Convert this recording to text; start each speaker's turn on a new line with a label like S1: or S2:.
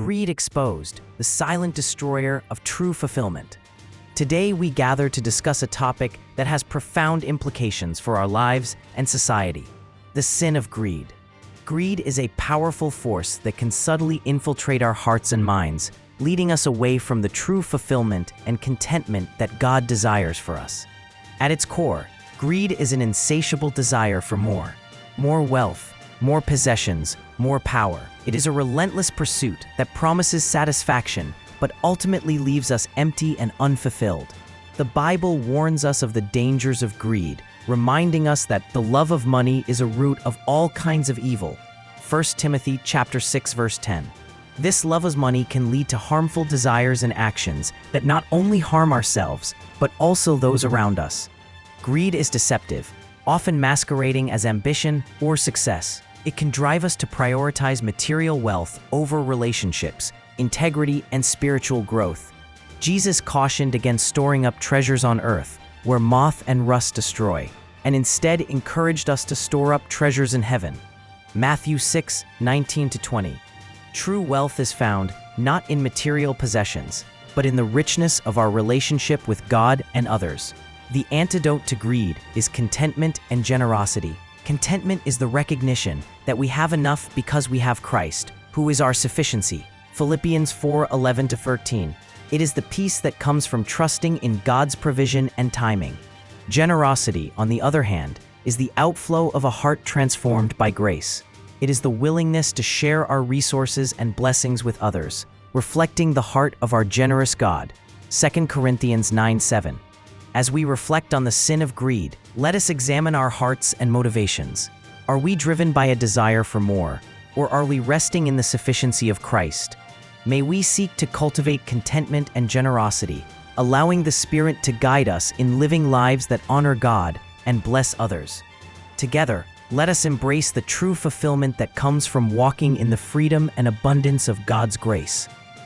S1: Greed Exposed, the silent destroyer of true fulfillment. Today we gather to discuss a topic that has profound implications for our lives and society: the sin of greed. Greed is a powerful force that can subtly infiltrate our hearts and minds, leading us away from the true fulfillment and contentment that God desires for us. At its core, greed is an insatiable desire for more. More wealth, more possessions, more power. It is a relentless pursuit that promises satisfaction, but ultimately leaves us empty and unfulfilled. The Bible warns us of the dangers of greed, reminding us that the love of money is a root of all kinds of evil. 1 Timothy chapter 6, verse 10. This love of money can lead to harmful desires and actions that not only harm ourselves, but also those around us. Greed is deceptive, often masquerading as ambition or success. It can drive us to prioritize material wealth over relationships, integrity, and spiritual growth. Jesus cautioned against storing up treasures on earth, where moth and rust destroy, and instead encouraged us to store up treasures in heaven. Matthew 6, 19-20. True wealth is found not in material possessions, but in the richness of our relationship with God and others. The antidote to greed is contentment and generosity. Contentment is the recognition that we have enough because we have Christ, who is our sufficiency. Philippians 4, 11-13. It is the peace that comes from trusting in God's provision and timing. Generosity, on the other hand, is the outflow of a heart transformed by grace. It is the willingness to share our resources and blessings with others, reflecting the heart of our generous God. 2 Corinthians 9:7. As we reflect on the sin of greed, let us examine our hearts and motivations. Are we driven by a desire for more, or are we resting in the sufficiency of Christ? May we seek to cultivate contentment and generosity, allowing the Spirit to guide us in living lives that honor God and bless others. Together, let us embrace the true fulfillment that comes from walking in the freedom and abundance of God's grace.